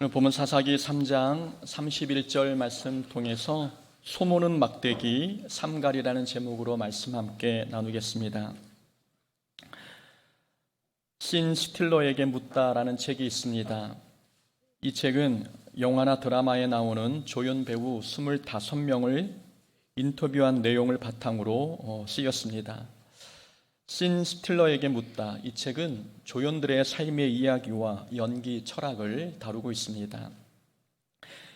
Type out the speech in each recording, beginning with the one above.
오늘 본문 사사기 3장 31절 말씀 통해서 소모는 막대기 삼갈이라는 제목으로 말씀 함께 나누겠습니다. 신 스틸러에게 묻다라는 책이 있습니다. 이 책은 영화나 드라마에 나오는 조연 배우 25명을 인터뷰한 내용을 바탕으로 쓰였습니다. 신 스틸러에게 묻다. 이 책은 조연들의 삶의 이야기와 연기 철학을 다루고 있습니다.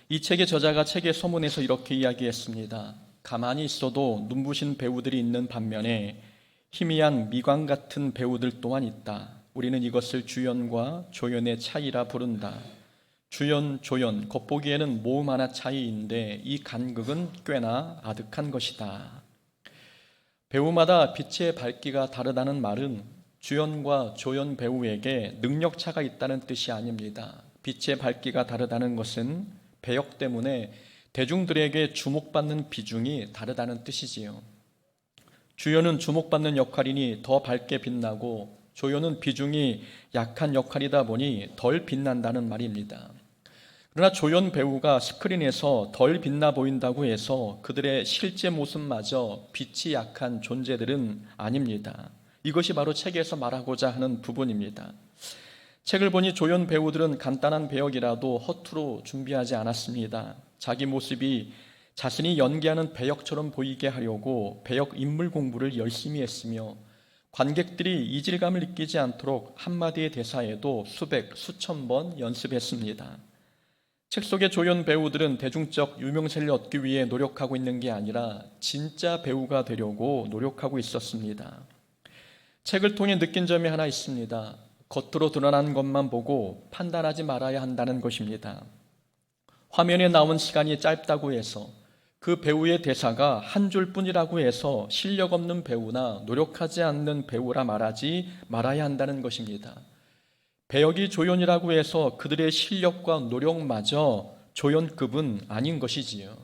이 책의 저자가 책의 서문에서 이렇게 이야기했습니다. 가만히 있어도 눈부신 배우들이 있는 반면에 희미한 미광 같은 배우들 또한 있다. 우리는 이것을 주연과 조연의 차이라 부른다. 주연, 조연, 겉보기에는 모음 하나 차이인데 이 간극은 꽤나 아득한 것이다. 배우마다 빛의 밝기가 다르다는 말은 주연과 조연 배우에게 능력차가 있다는 뜻이 아닙니다. 빛의 밝기가 다르다는 것은 배역 때문에 대중들에게 주목받는 비중이 다르다는 뜻이지요. 주연은 주목받는 역할이니 더 밝게 빛나고 조연은 비중이 약한 역할이다 보니 덜 빛난다는 말입니다. 그러나 조연 배우가 스크린에서 덜 빛나 보인다고 해서 그들의 실제 모습마저 빛이 약한 존재들은 아닙니다. 이것이 바로 책에서 말하고자 하는 부분입니다. 책을 보니 조연 배우들은 간단한 배역이라도 허투루 준비하지 않았습니다. 자기 모습이 자신이 연기하는 배역처럼 보이게 하려고 배역 인물 공부를 열심히 했으며 관객들이 이질감을 느끼지 않도록 한마디의 대사에도 수백, 수천 번 연습했습니다. 책 속의 조연 배우들은 대중적 유명세를 얻기 위해 노력하고 있는 게 아니라 진짜 배우가 되려고 노력하고 있었습니다. 책을 통해 느낀 점이 하나 있습니다. 겉으로 드러난 것만 보고 판단하지 말아야 한다는 것입니다. 화면에 나온 시간이 짧다고 해서 그 배우의 대사가 한 줄뿐이라고 해서 실력 없는 배우나 노력하지 않는 배우라 말하지 말아야 한다는 것입니다. 배역이 조연이라고 해서 그들의 실력과 노력마저 조연급은 아닌 것이지요.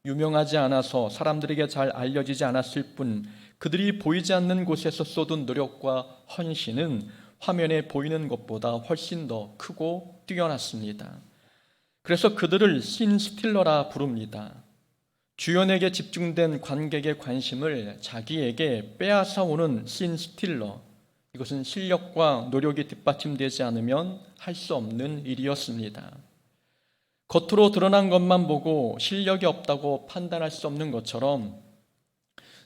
유명하지 않아서 사람들에게 잘 알려지지 않았을 뿐 그들이 보이지 않는 곳에서 쏟은 노력과 헌신은 화면에 보이는 것보다 훨씬 더 크고 뛰어났습니다. 그래서 그들을 신 스틸러라 부릅니다. 주연에게 집중된 관객의 관심을 자기에게 빼앗아 오는 신 스틸러. 이것은 실력과 노력이 뒷받침되지 않으면 할 수 없는 일이었습니다. 겉으로 드러난 것만 보고 실력이 없다고 판단할 수 없는 것처럼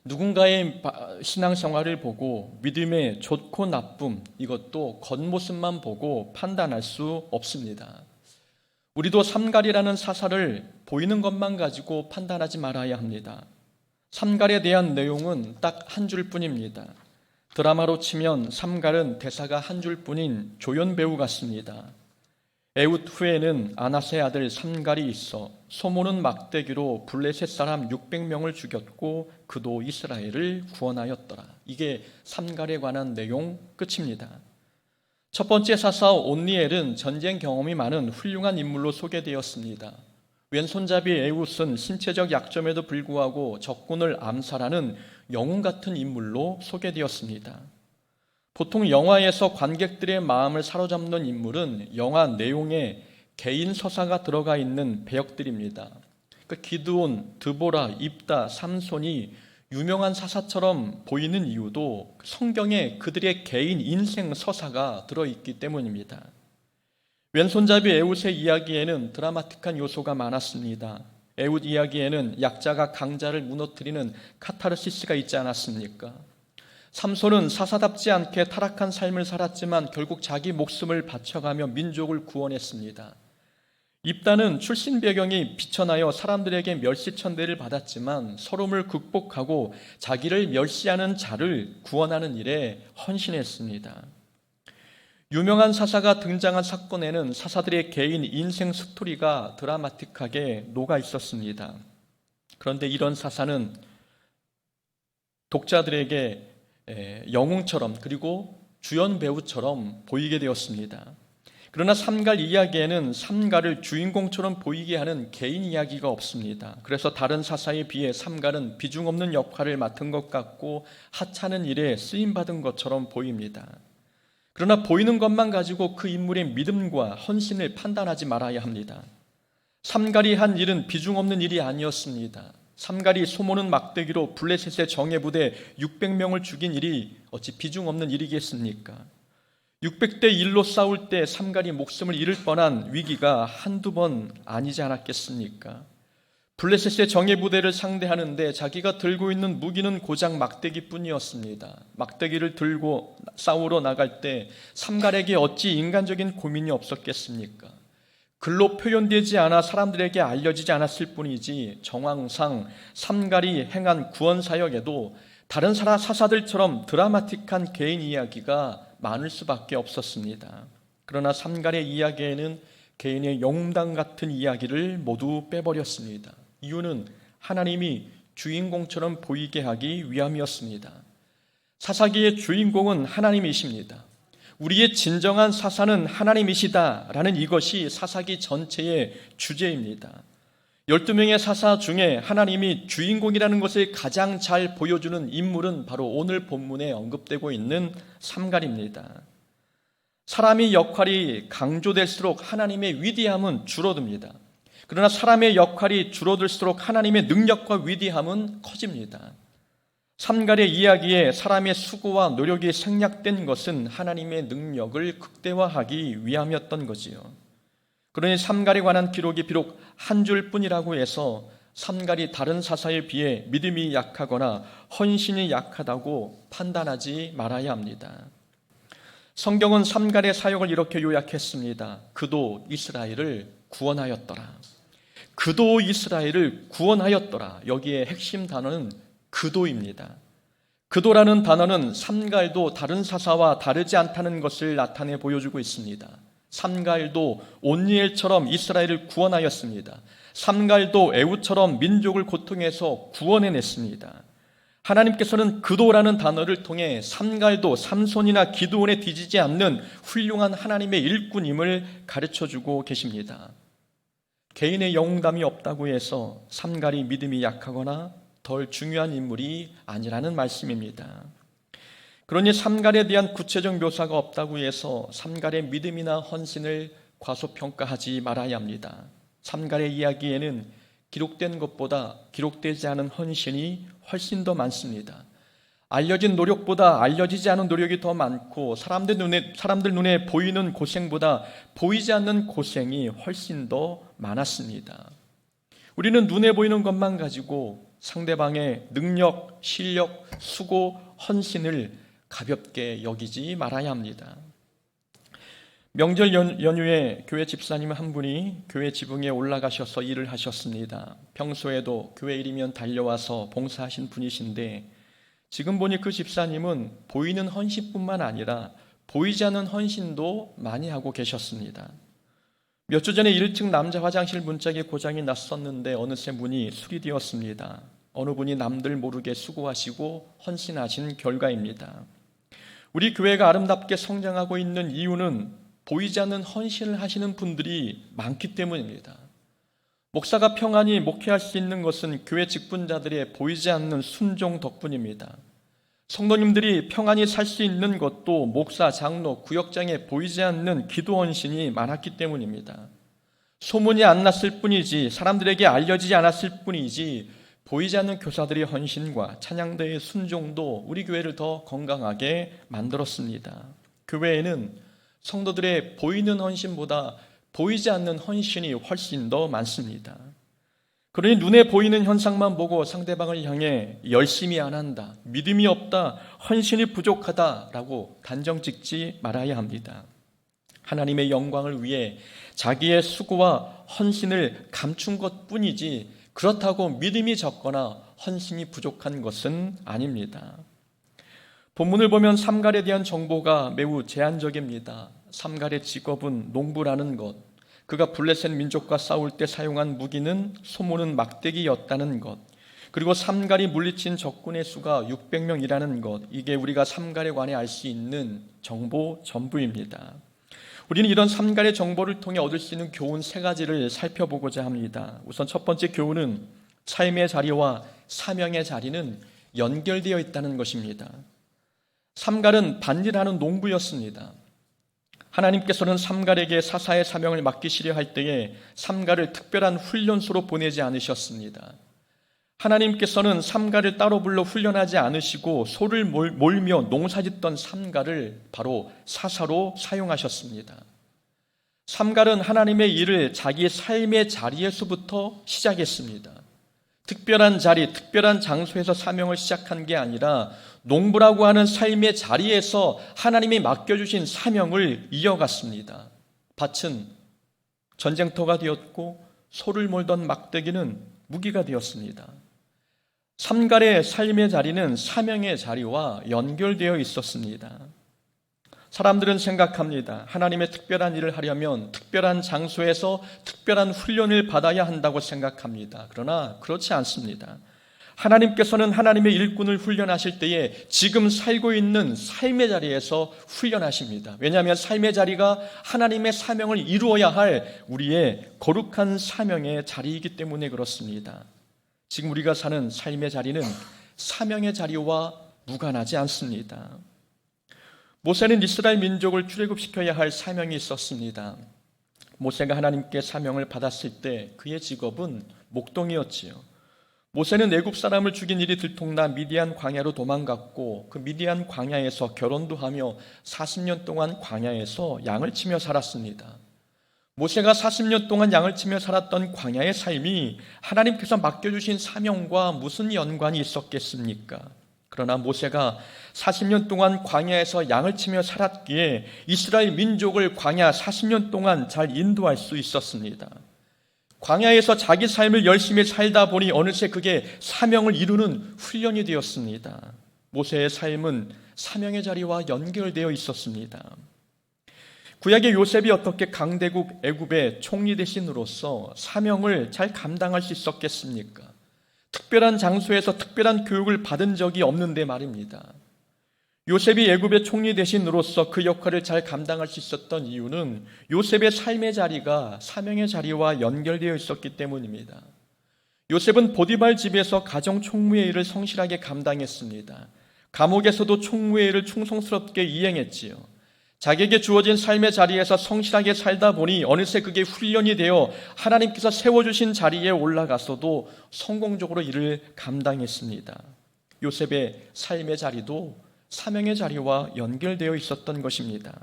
누군가의 신앙생활을 보고 믿음의 좋고 나쁨, 이것도 겉모습만 보고 판단할 수 없습니다. 우리도 삼갈이라는 사사를 보이는 것만 가지고 판단하지 말아야 합니다. 삼갈에 대한 내용은 딱 한 줄뿐입니다. 드라마로 치면 삼갈은 대사가 한 줄뿐인 조연 배우 같습니다. 에훗 후에는 아낫의 아들 삼갈이 있어 소모는 막대기로 블레셋 사람 600명을 죽였고 그도 이스라엘을 구원하였더라. 이게 삼갈에 관한 내용 끝입니다. 첫 번째 사사 온니엘은 전쟁 경험이 많은 훌륭한 인물로 소개되었습니다. 왼손잡이 에훗은 신체적 약점에도 불구하고 적군을 암살하는 영웅 같은 인물로 소개되었습니다. 보통 영화에서 관객들의 마음을 사로잡는 인물은 영화 내용에 개인 서사가 들어가 있는 배역들입니다. 그러니까 기드온, 드보라, 입다, 삼손이 유명한 사사처럼 보이는 이유도 성경에 그들의 개인 인생 서사가 들어있기 때문입니다. 왼손잡이 에훗의 이야기에는 드라마틱한 요소가 많았습니다. 에훗 이야기에는 약자가 강자를 무너뜨리는 카타르시스가 있지 않았습니까? 삼손은 사사답지 않게 타락한 삶을 살았지만 결국 자기 목숨을 바쳐가며 민족을 구원했습니다. 입다는 출신 배경이 비천하여 사람들에게 멸시천대를 받았지만 서름을 극복하고 자기를 멸시하는 자를 구원하는 일에 헌신했습니다. 유명한 사사가 등장한 사건에는 사사들의 개인 인생 스토리가 드라마틱하게 녹아 있었습니다. 그런데 이런 사사는 독자들에게 영웅처럼 그리고 주연 배우처럼 보이게 되었습니다. 그러나 삼갈 이야기에는 삼갈을 주인공처럼 보이게 하는 개인 이야기가 없습니다. 그래서 다른 사사에 비해 삼갈은 비중 없는 역할을 맡은 것 같고 하찮은 일에 쓰임받은 것처럼 보입니다. 그러나 보이는 것만 가지고 그 인물의 믿음과 헌신을 판단하지 말아야 합니다. 삼갈이 한 일은 비중 없는 일이 아니었습니다. 삼갈이 소모는 막대기로 블레셋의 정예부대 600명을 죽인 일이 어찌 비중 없는 일이겠습니까? 600대 1로 싸울 때 삼갈이 목숨을 잃을 뻔한 위기가 한두 번 아니지 않았겠습니까? 블레셋의 정예부대를 상대하는데 자기가 들고 있는 무기는 고작 막대기뿐이었습니다. 막대기를 들고 싸우러 나갈 때 삼갈에게 어찌 인간적인 고민이 없었겠습니까? 글로 표현되지 않아 사람들에게 알려지지 않았을 뿐이지 정황상 삼갈이 행한 구원 사역에도 다른 사사들처럼 드라마틱한 개인 이야기가 많을 수밖에 없었습니다. 그러나 삼갈의 이야기에는 개인의 영웅담 같은 이야기를 모두 빼버렸습니다. 이유는 하나님이 주인공처럼 보이게 하기 위함이었습니다. 사사기의 주인공은 하나님이십니다. 우리의 진정한 사사는 하나님이시다라는 이것이 사사기 전체의 주제입니다. 12명의 사사 중에 하나님이 주인공이라는 것을 가장 잘 보여주는 인물은 바로 오늘 본문에 언급되고 있는 삼갈입니다. 사람의 역할이 강조될수록 하나님의 위대함은 줄어듭니다. 그러나 사람의 역할이 줄어들수록 하나님의 능력과 위대함은 커집니다. 삼갈의 이야기에 사람의 수고와 노력이 생략된 것은 하나님의 능력을 극대화하기 위함이었던 거지요. 그러니 삼갈에 관한 기록이 비록 한 줄뿐이라고 해서 삼갈이 다른 사사에 비해 믿음이 약하거나 헌신이 약하다고 판단하지 말아야 합니다. 성경은 삼갈의 사역을 이렇게 요약했습니다. 그도 이스라엘을 구원하였더라. 그도 이스라엘을 구원하였더라. 여기에 핵심 단어는 그도입니다. 그도라는 단어는 삼갈도 다른 사사와 다르지 않다는 것을 나타내 보여주고 있습니다. 삼갈도 온니엘처럼 이스라엘을 구원하였습니다. 삼갈도 에훗처럼 민족을 고통에서 구원해냈습니다. 하나님께서는 그도라는 단어를 통해 삼갈도 삼손이나 기드온에 뒤지지 않는 훌륭한 하나님의 일꾼임을 가르쳐주고 계십니다. 개인의 영웅담이 없다고 해서 삼갈이 믿음이 약하거나 덜 중요한 인물이 아니라는 말씀입니다. 그러니 삼갈에 대한 구체적 묘사가 없다고 해서 삼갈의 믿음이나 헌신을 과소평가하지 말아야 합니다. 삼갈의 이야기에는 기록된 것보다 기록되지 않은 헌신이 훨씬 더 많습니다. 알려진 노력보다 알려지지 않은 노력이 더 많고 사람들 눈에 보이는 고생보다 보이지 않는 고생이 훨씬 더 많았습니다. 우리는 눈에 보이는 것만 가지고 상대방의 능력, 실력, 수고, 헌신을 가볍게 여기지 말아야 합니다. 명절 연휴에 교회 집사님 한 분이 교회 지붕에 올라가셔서 일을 하셨습니다. 평소에도 교회 일이면 달려와서 봉사하신 분이신데 지금 보니 그 집사님은 보이는 헌신뿐만 아니라 보이지 않는 헌신도 많이 하고 계셨습니다. 몇 주 전에 1층 남자 화장실 문짝에 고장이 났었는데 어느새 문이 수리되었습니다. 어느 분이 남들 모르게 수고하시고 헌신하신 결과입니다. 우리 교회가 아름답게 성장하고 있는 이유는 보이지 않는 헌신을 하시는 분들이 많기 때문입니다. 목사가 평안히 목회할 수 있는 것은 교회 직분자들의 보이지 않는 순종 덕분입니다. 성도님들이 평안히 살 수 있는 것도 목사, 장로, 구역장에 보이지 않는 기도 헌신이 많았기 때문입니다. 소문이 안 났을 뿐이지 사람들에게 알려지지 않았을 뿐이지 보이지 않는 교사들의 헌신과 찬양대의 순종도 우리 교회를 더 건강하게 만들었습니다. 교회에는 성도들의 보이는 헌신보다 보이지 않는 헌신이 훨씬 더 많습니다. 그러니 눈에 보이는 현상만 보고 상대방을 향해 열심히 안 한다, 믿음이 없다, 헌신이 부족하다라고 단정 짓지 말아야 합니다. 하나님의 영광을 위해 자기의 수고와 헌신을 감춘 것뿐이지 그렇다고 믿음이 적거나 헌신이 부족한 것은 아닙니다. 본문을 보면 삼갈에 대한 정보가 매우 제한적입니다. 삼갈의 직업은 농부라는 것, 그가 블레셋 민족과 싸울 때 사용한 무기는 소모는 막대기였다는 것, 그리고 삼갈이 물리친 적군의 수가 600명이라는 것, 이게 우리가 삼갈에 관해 알 수 있는 정보 전부입니다. 우리는 이런 삼갈의 정보를 통해 얻을 수 있는 교훈 세 가지를 살펴보고자 합니다. 우선 첫 번째 교훈은 삶의 자리와 사명의 자리는 연결되어 있다는 것입니다. 삼갈은 밭일하는 농부였습니다. 하나님께서는 삼갈에게 사사의 사명을 맡기시려 할 때에 삼갈을 특별한 훈련소로 보내지 않으셨습니다. 하나님께서는 삼갈을 따로 불러 훈련하지 않으시고 소를 몰며 농사짓던 삼갈을 바로 사사로 사용하셨습니다. 삼갈은 하나님의 일을 자기의 삶의 자리에서부터 시작했습니다. 특별한 자리, 특별한 장소에서 사명을 시작한 게 아니라 농부라고 하는 삶의 자리에서 하나님이 맡겨주신 사명을 이어갔습니다. 밭은 전쟁터가 되었고 소를 몰던 막대기는 무기가 되었습니다. 삼갈의 삶의 자리는 사명의 자리와 연결되어 있었습니다. 사람들은 생각합니다. 하나님의 특별한 일을 하려면 특별한 장소에서 특별한 훈련을 받아야 한다고 생각합니다. 그러나 그렇지 않습니다. 하나님께서는 하나님의 일꾼을 훈련하실 때에 지금 살고 있는 삶의 자리에서 훈련하십니다. 왜냐하면 삶의 자리가 하나님의 사명을 이루어야 할 우리의 거룩한 사명의 자리이기 때문에 그렇습니다. 지금 우리가 사는 삶의 자리는 사명의 자리와 무관하지 않습니다. 모세는 이스라엘 민족을 출애굽시켜야 할 사명이 있었습니다. 모세가 하나님께 사명을 받았을 때 그의 직업은 목동이었지요. 모세는 애굽 사람을 죽인 일이 들통나 미디안 광야로 도망갔고 그 미디안 광야에서 결혼도 하며 40년 동안 광야에서 양을 치며 살았습니다. 모세가 40년 동안 양을 치며 살았던 광야의 삶이 하나님께서 맡겨주신 사명과 무슨 연관이 있었겠습니까? 그러나 모세가 40년 동안 광야에서 양을 치며 살았기에 이스라엘 민족을 광야 40년 동안 잘 인도할 수 있었습니다. 광야에서 자기 삶을 열심히 살다 보니 어느새 그게 사명을 이루는 훈련이 되었습니다. 모세의 삶은 사명의 자리와 연결되어 있었습니다. 구약의 요셉이 어떻게 강대국 애굽의 총리 대신으로서 사명을 잘 감당할 수 있었겠습니까? 특별한 장소에서 특별한 교육을 받은 적이 없는데 말입니다. 요셉이 애굽의 총리 대신으로서 그 역할을 잘 감당할 수 있었던 이유는 요셉의 삶의 자리가 사명의 자리와 연결되어 있었기 때문입니다. 요셉은 보디발 집에서 가정 총무의 일을 성실하게 감당했습니다. 감옥에서도 총무의 일을 충성스럽게 이행했지요. 자기에게 주어진 삶의 자리에서 성실하게 살다 보니 어느새 그게 훈련이 되어 하나님께서 세워주신 자리에 올라가서도 성공적으로 일을 감당했습니다. 요셉의 삶의 자리도 사명의 자리와 연결되어 있었던 것입니다.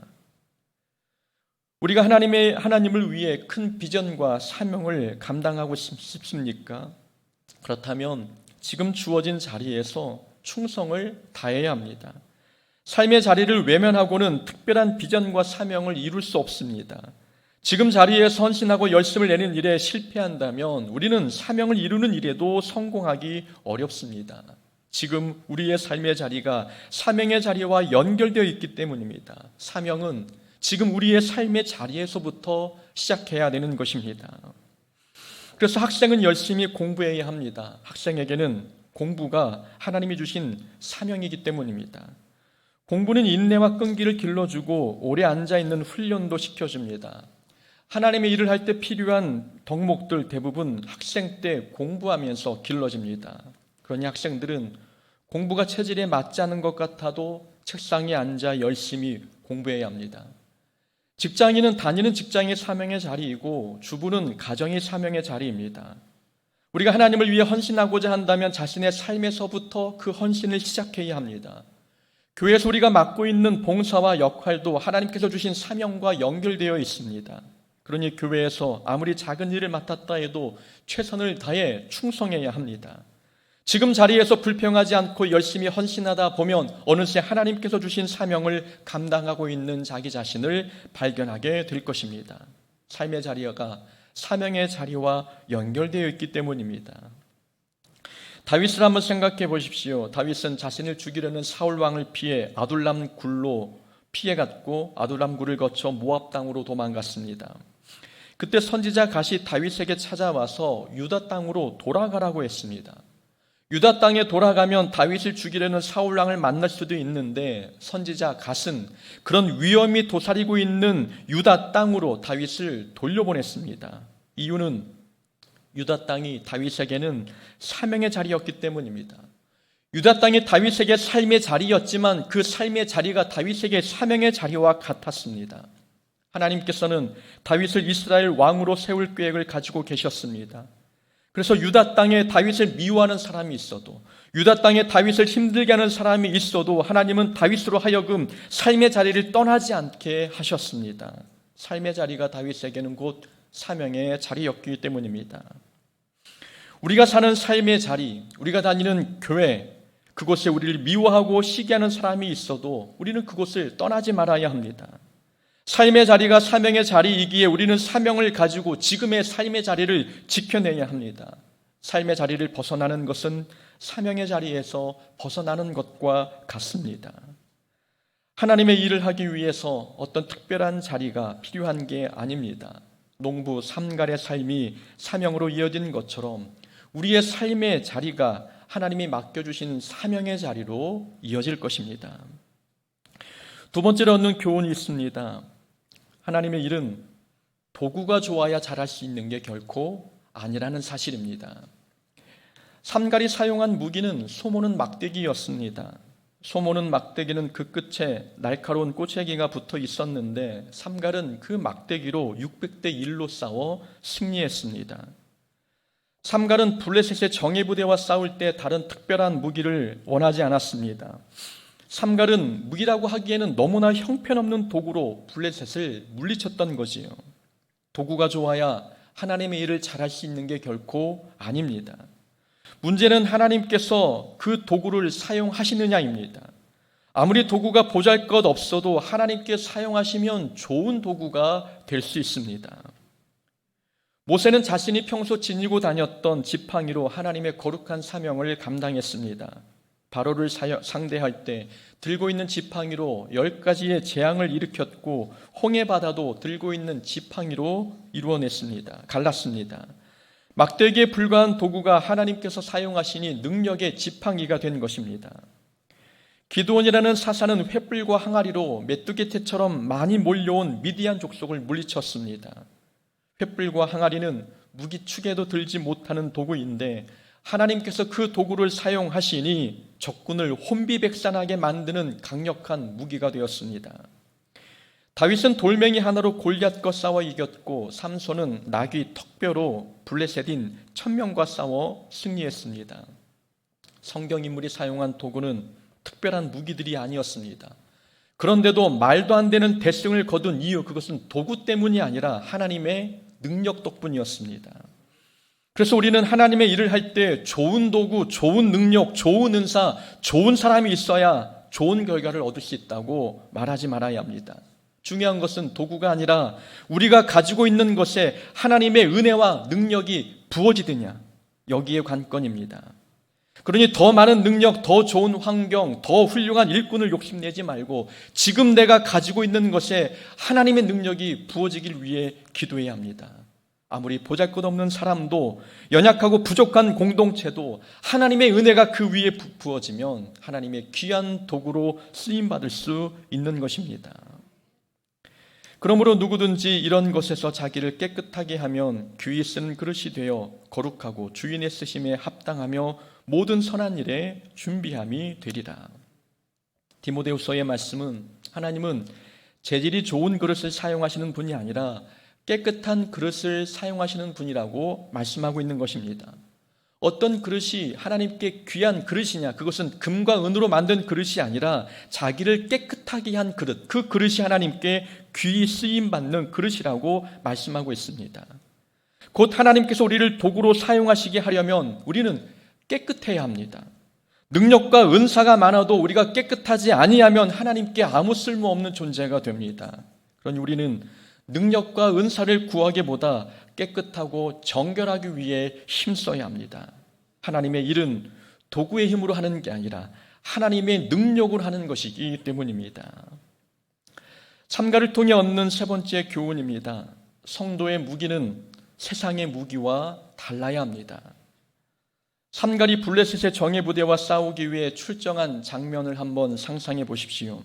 우리가 하나님을 위해 큰 비전과 사명을 감당하고 싶습니까? 그렇다면 지금 주어진 자리에서 충성을 다해야 합니다. 삶의 자리를 외면하고는 특별한 비전과 사명을 이룰 수 없습니다. 지금 자리에 헌신하고 열심을 내는 일에 실패한다면 우리는 사명을 이루는 일에도 성공하기 어렵습니다. 지금 우리의 삶의 자리가 사명의 자리와 연결되어 있기 때문입니다. 사명은 지금 우리의 삶의 자리에서부터 시작해야 되는 것입니다. 그래서 학생은 열심히 공부해야 합니다. 학생에게는 공부가 하나님이 주신 사명이기 때문입니다. 공부는 인내와 끈기를 길러주고 오래 앉아있는 훈련도 시켜줍니다. 하나님의 일을 할 때 필요한 덕목들 대부분 학생 때 공부하면서 길러집니다. 그러니 학생들은 공부가 체질에 맞지 않은 것 같아도 책상에 앉아 열심히 공부해야 합니다. 직장인은 다니는 직장의 사명의 자리이고 주부는 가정의 사명의 자리입니다. 우리가 하나님을 위해 헌신하고자 한다면 자신의 삶에서부터 그 헌신을 시작해야 합니다. 교회에서 우리가 맡고 있는 봉사와 역할도 하나님께서 주신 사명과 연결되어 있습니다. 그러니 교회에서 아무리 작은 일을 맡았다 해도 최선을 다해 충성해야 합니다. 지금 자리에서 불평하지 않고 열심히 헌신하다 보면 어느새 하나님께서 주신 사명을 감당하고 있는 자기 자신을 발견하게 될 것입니다. 삶의 자리가 사명의 자리와 연결되어 있기 때문입니다. 다윗을 한번 생각해 보십시오. 다윗은 자신을 죽이려는 사울 왕을 피해 아둘람 굴로 피해갔고 아둘람 굴을 거쳐 모압 땅으로 도망갔습니다. 그때 선지자 갓이 다윗에게 찾아와서 유다 땅으로 돌아가라고 했습니다. 유다 땅에 돌아가면 다윗을 죽이려는 사울 왕을 만날 수도 있는데 선지자 갓은 그런 위험이 도사리고 있는 유다 땅으로 다윗을 돌려보냈습니다. 이유는 유다 땅이 다윗에게는 사명의 자리였기 때문입니다. 유다 땅이 다윗에게 삶의 자리였지만 그 삶의 자리가 다윗에게 사명의 자리와 같았습니다. 하나님께서는 다윗을 이스라엘 왕으로 세울 계획을 가지고 계셨습니다. 그래서 유다 땅에 다윗을 미워하는 사람이 있어도, 유다 땅에 다윗을 힘들게 하는 사람이 있어도 하나님은 다윗으로 하여금 삶의 자리를 떠나지 않게 하셨습니다. 삶의 자리가 다윗에게는 곧 사명의 자리였기 때문입니다. 우리가 사는 삶의 자리, 우리가 다니는 교회, 그곳에 우리를 미워하고 시기하는 사람이 있어도 우리는 그곳을 떠나지 말아야 합니다. 삶의 자리가 사명의 자리이기에 우리는 사명을 가지고 지금의 삶의 자리를 지켜내야 합니다. 삶의 자리를 벗어나는 것은 사명의 자리에서 벗어나는 것과 같습니다. 하나님의 일을 하기 위해서 어떤 특별한 자리가 필요한 게 아닙니다. 농부 삼갈의 삶이 사명으로 이어진 것처럼 우리의 삶의 자리가 하나님이 맡겨주신 사명의 자리로 이어질 것입니다. 두 번째로 얻는 교훈이 있습니다. 하나님의 일은 도구가 좋아야 잘할 수 있는 게 결코 아니라는 사실입니다. 삼갈이 사용한 무기는 소모는 막대기였습니다. 소모는 막대기는 그 끝에 날카로운 꼬챙이가 붙어 있었는데 삼갈은 그 막대기로 600대 1로 싸워 승리했습니다. 삼갈은 블레셋의 정예부대와 싸울 때 다른 특별한 무기를 원하지 않았습니다. 삼갈은 무기라고 하기에는 너무나 형편없는 도구로 블레셋을 물리쳤던 거지요. 도구가 좋아야 하나님의 일을 잘할 수 있는 게 결코 아닙니다. 문제는 하나님께서 그 도구를 사용하시느냐입니다. 아무리 도구가 보잘것없어도 하나님께 사용하시면 좋은 도구가 될 수 있습니다. 모세는 자신이 평소 지니고 다녔던 지팡이로 하나님의 거룩한 사명을 감당했습니다. 바로를 상대할 때 들고 있는 지팡이로 10가지의 재앙을 일으켰고 홍해 바다도 들고 있는 지팡이로 이루어냈습니다. 갈랐습니다. 막대기에 불과한 도구가 하나님께서 사용하시니 능력의 지팡이가 된 것입니다. 기드온이라는 사사는 횃불과 항아리로 메뚜기 떼처럼 많이 몰려온 미디안 족속을 물리쳤습니다. 횃불과 항아리는 무기축에도 들지 못하는 도구인데 하나님께서 그 도구를 사용하시니 적군을 혼비백산하게 만드는 강력한 무기가 되었습니다. 다윗은 돌멩이 하나로 골리앗과 싸워 이겼고 삼손은 나귀 턱뼈로 블레셋인 1000명과 싸워 승리했습니다. 성경 인물이 사용한 도구는 특별한 무기들이 아니었습니다. 그런데도 말도 안 되는 대승을 거둔 이유, 그것은 도구 때문이 아니라 하나님의 능력 덕분이었습니다. 그래서 우리는 하나님의 일을 할 때 좋은 도구, 좋은 능력, 좋은 은사, 좋은 사람이 있어야 좋은 결과를 얻을 수 있다고 말하지 말아야 합니다. 중요한 것은 도구가 아니라 우리가 가지고 있는 것에 하나님의 은혜와 능력이 부어지느냐, 여기에 관건입니다. 그러니 더 많은 능력, 더 좋은 환경, 더 훌륭한 일꾼을 욕심내지 말고 지금 내가 가지고 있는 것에 하나님의 능력이 부어지길 위해 기도해야 합니다. 아무리 보잘것없는 사람도, 연약하고 부족한 공동체도 하나님의 은혜가 그 위에 부어지면 하나님의 귀한 도구로 쓰임받을 수 있는 것입니다. 그러므로 누구든지 이런 것에서 자기를 깨끗하게 하면 귀히 쓰는 그릇이 되어 거룩하고 주인의 쓰심에 합당하며 모든 선한 일에 준비함이 되리라. 디모데후서의 말씀은 하나님은 재질이 좋은 그릇을 사용하시는 분이 아니라 깨끗한 그릇을 사용하시는 분이라고 말씀하고 있는 것입니다. 어떤 그릇이 하나님께 귀한 그릇이냐, 그것은 금과 은으로 만든 그릇이 아니라 자기를 깨끗하게 한 그릇, 그 그릇이 하나님께 귀히 쓰임받는 그릇이라고 말씀하고 있습니다. 곧 하나님께서 우리를 도구로 사용하시게 하려면 우리는 깨끗해야 합니다. 능력과 은사가 많아도 우리가 깨끗하지 아니하면 하나님께 아무 쓸모없는 존재가 됩니다. 그러니 우리는 능력과 은사를 구하기보다 깨끗하고 정결하기 위해 힘써야 합니다. 하나님의 일은 도구의 힘으로 하는 게 아니라 하나님의 능력으로 하는 것이기 때문입니다. 삼가를 통해 얻는 세 번째 교훈입니다. 성도의 무기는 세상의 무기와 달라야 합니다. 삼갈이 블레셋의 정예부대와 싸우기 위해 출정한 장면을 한번 상상해 보십시오.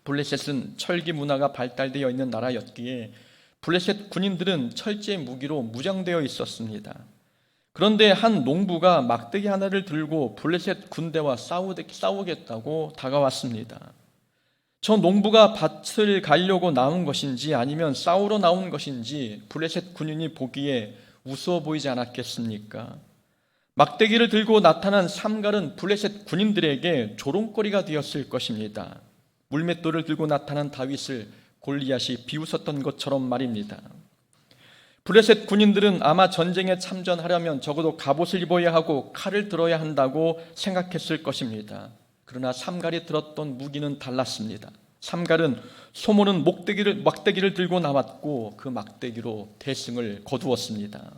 블레셋은 철기 문화가 발달되어 있는 나라였기에 블레셋 군인들은 철제 무기로 무장되어 있었습니다. 그런데 한 농부가 막대기 하나를 들고 블레셋 군대와 싸우겠다고 다가왔습니다. 저 농부가 밭을 가려고 나온 것인지 아니면 싸우러 나온 것인지 블레셋 군인이 보기에 우스워 보이지 않았겠습니까? 막대기를 들고 나타난 삼갈은 블레셋 군인들에게 조롱거리가 되었을 것입니다. 물맷돌을 들고 나타난 다윗을 골리앗이 비웃었던 것처럼 말입니다. 블레셋 군인들은 아마 전쟁에 참전하려면 적어도 갑옷을 입어야 하고 칼을 들어야 한다고 생각했을 것입니다. 그러나 삼갈이 들었던 무기는 달랐습니다. 삼갈은 소모는 막대기를 들고 나왔고 그 막대기로 대승을 거두었습니다.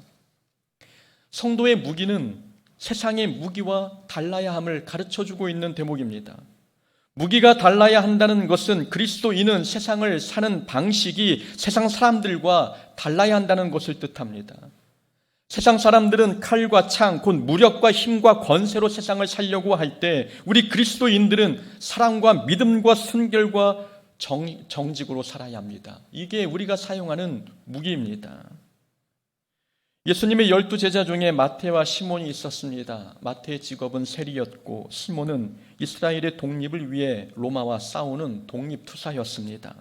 성도의 무기는 세상의 무기와 달라야 함을 가르쳐주고 있는 대목입니다. 무기가 달라야 한다는 것은 그리스도인은 세상을 사는 방식이 세상 사람들과 달라야 한다는 것을 뜻합니다. 세상 사람들은 칼과 창, 곧 무력과 힘과 권세로 세상을 살려고 할 때 우리 그리스도인들은 사랑과 믿음과 순결과 정직으로 살아야 합니다. 이게 우리가 사용하는 무기입니다. 예수님의 12제자 중에 마태와 시몬이 있었습니다. 마태의 직업은 세리였고 시몬은 이스라엘의 독립을 위해 로마와 싸우는 독립투사였습니다.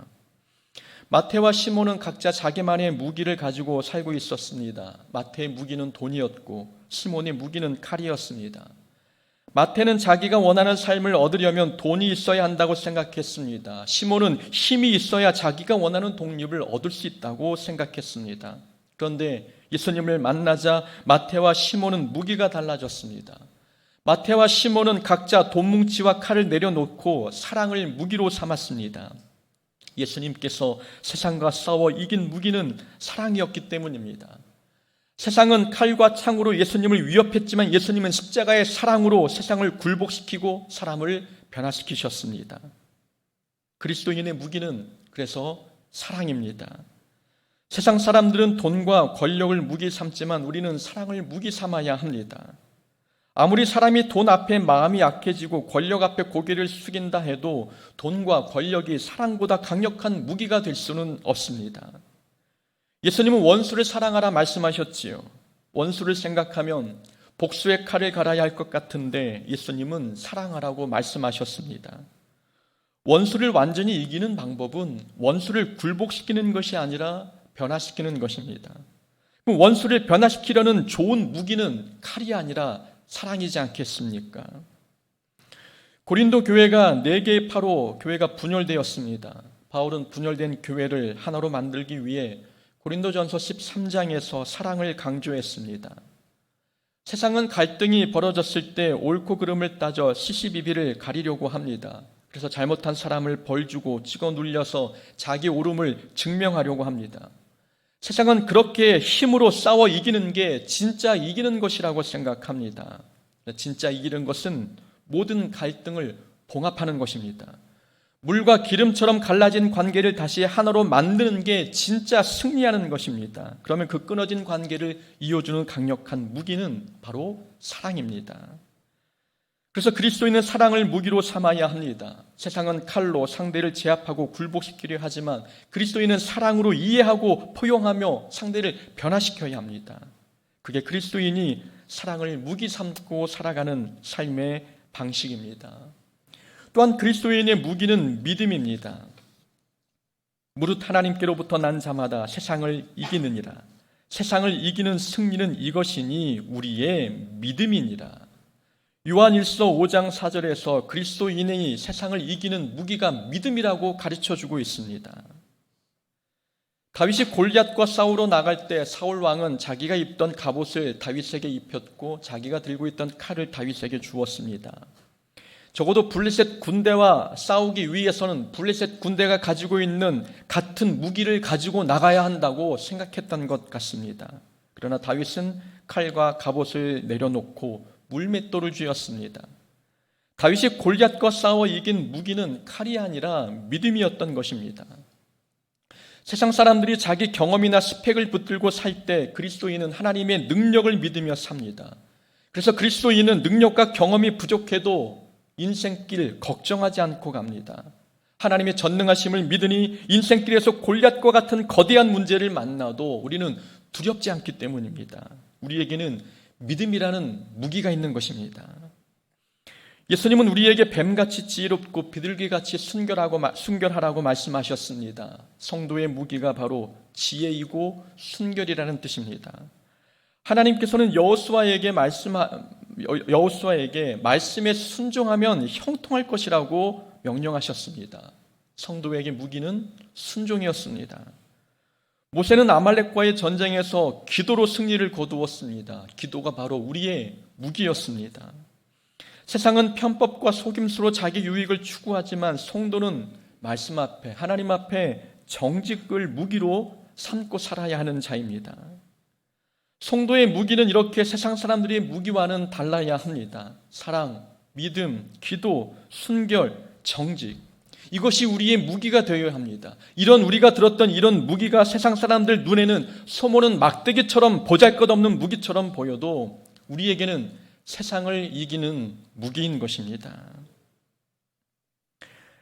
마태와 시몬은 각자 자기만의 무기를 가지고 살고 있었습니다. 마태의 무기는 돈이었고 시몬의 무기는 칼이었습니다. 마태는 자기가 원하는 삶을 얻으려면 돈이 있어야 한다고 생각했습니다. 시몬은 힘이 있어야 자기가 원하는 독립을 얻을 수 있다고 생각했습니다. 그런데 예수님을 만나자 마태와 시몬은 무기가 달라졌습니다. 마태와 시몬은 각자 돈뭉치와 칼을 내려놓고 사랑을 무기로 삼았습니다. 예수님께서 세상과 싸워 이긴 무기는 사랑이었기 때문입니다. 세상은 칼과 창으로 예수님을 위협했지만 예수님은 십자가의 사랑으로 세상을 굴복시키고 사람을 변화시키셨습니다. 그리스도인의 무기는 그래서 사랑입니다. 세상 사람들은 돈과 권력을 무기 삼지만 우리는 사랑을 무기 삼아야 합니다. 아무리 사람이 돈 앞에 마음이 약해지고 권력 앞에 고개를 숙인다 해도 돈과 권력이 사랑보다 강력한 무기가 될 수는 없습니다. 예수님은 원수를 사랑하라 말씀하셨지요. 원수를 생각하면 복수의 칼을 갈아야 할 것 같은데 예수님은 사랑하라고 말씀하셨습니다. 원수를 완전히 이기는 방법은 원수를 굴복시키는 것이 아니라 변화시키는 것입니다. 원수를 변화시키려는 좋은 무기는 칼이 아니라 사랑이지 않겠습니까? 고린도 교회가 4개의 파로 교회가 분열되었습니다. 바울은 분열된 교회를 하나로 만들기 위해 고린도전서 13장에서 사랑을 강조했습니다. 세상은 갈등이 벌어졌을 때 옳고 그름을 따져 시시비비를 가리려고 합니다. 그래서 잘못한 사람을 벌주고 찍어 눌려서 자기 옳음을 증명하려고 합니다. 세상은 그렇게 힘으로 싸워 이기는 게 진짜 이기는 것이라고 생각합니다. 진짜 이기는 것은 모든 갈등을 봉합하는 것입니다. 물과 기름처럼 갈라진 관계를 다시 하나로 만드는 게 진짜 승리하는 것입니다. 그러면 그 끊어진 관계를 이어주는 강력한 무기는 바로 사랑입니다. 그래서 그리스도인은 사랑을 무기로 삼아야 합니다. 세상은 칼로 상대를 제압하고 굴복시키려 하지만 그리스도인은 사랑으로 이해하고 포용하며 상대를 변화시켜야 합니다. 그게 그리스도인이 사랑을 무기 삼고 살아가는 삶의 방식입니다. 또한 그리스도인의 무기는 믿음입니다. 무릇 하나님께로부터 난 자마다 세상을 이기느니라. 세상을 이기는 승리는 이것이니 우리의 믿음이니라. 요한일서 5장 4절에서 그리스도인이 세상을 이기는 무기가 믿음이라고 가르쳐주고 있습니다. 다윗이 골리앗과 싸우러 나갈 때 사울 왕은 자기가 입던 갑옷을 다윗에게 입혔고 자기가 들고 있던 칼을 다윗에게 주었습니다. 적어도 블레셋 군대와 싸우기 위해서는 블레셋 군대가 가지고 있는 같은 무기를 가지고 나가야 한다고 생각했던 것 같습니다. 그러나 다윗은 칼과 갑옷을 내려놓고 물맷돌을 쥐었습니다. 다윗이 골리앗과 싸워 이긴 무기는 칼이 아니라 믿음이었던 것입니다. 세상 사람들이 자기 경험이나 스펙을 붙들고 살 때 그리스도인은 하나님의 능력을 믿으며 삽니다. 그래서 그리스도인은 능력과 경험이 부족해도 인생길 걱정하지 않고 갑니다. 하나님의 전능하심을 믿으니 인생길에서 골리앗과 같은 거대한 문제를 만나도 우리는 두렵지 않기 때문입니다. 우리에게는 믿음이라는 무기가 있는 것입니다. 예수님은 우리에게 뱀같이 지혜롭고 비둘기같이 순결하라고 말씀하셨습니다. 성도의 무기가 바로 지혜이고 순결이라는 뜻입니다. 하나님께서는 여호수아에게 말씀에 순종하면 형통할 것이라고 명령하셨습니다. 성도에게 무기는 순종이었습니다. 모세는 아말렉과의 전쟁에서 기도로 승리를 거두었습니다. 기도가 바로 우리의 무기였습니다. 세상은 편법과 속임수로 자기 유익을 추구하지만 성도는 말씀 앞에, 하나님 앞에 정직을 무기로 삼고 살아야 하는 자입니다. 성도의 무기는 이렇게 세상 사람들의 무기와는 달라야 합니다. 사랑, 믿음, 기도, 순결, 정직, 이것이 우리의 무기가 되어야 합니다. 우리가 들었던 이런 무기가 세상 사람들 눈에는 소모는 막대기처럼 보잘것없는 무기처럼 보여도 우리에게는 세상을 이기는 무기인 것입니다.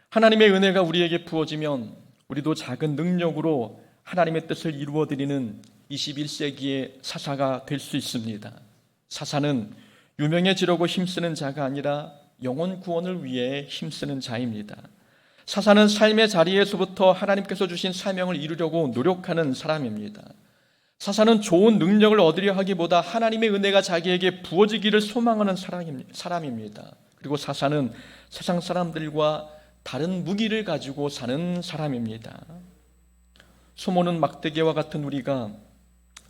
하나님의 은혜가 우리에게 부어지면 우리도 작은 능력으로 하나님의 뜻을 이루어드리는 21세기의 사사가 될 수 있습니다. 사사는 유명해지려고 힘쓰는 자가 아니라 영혼 구원을 위해 힘쓰는 자입니다. 사사는 삶의 자리에서부터 하나님께서 주신 사명을 이루려고 노력하는 사람입니다. 사사는 좋은 능력을 얻으려 하기보다 하나님의 은혜가 자기에게 부어지기를 소망하는 사람입니다. 그리고 사사는 세상 사람들과 다른 무기를 가지고 사는 사람입니다. 소모는 막대기와 같은 우리가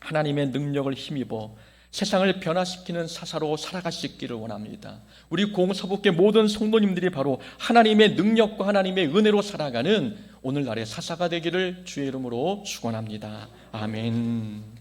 하나님의 능력을 힘입어 세상을 변화시키는 사사로 살아갈 수 있기를 원합니다. 우리 공서북계 모든 성도님들이 바로 하나님의 능력과 하나님의 은혜로 살아가는 오늘날의 사사가 되기를 주의 이름으로 축원합니다. 아멘.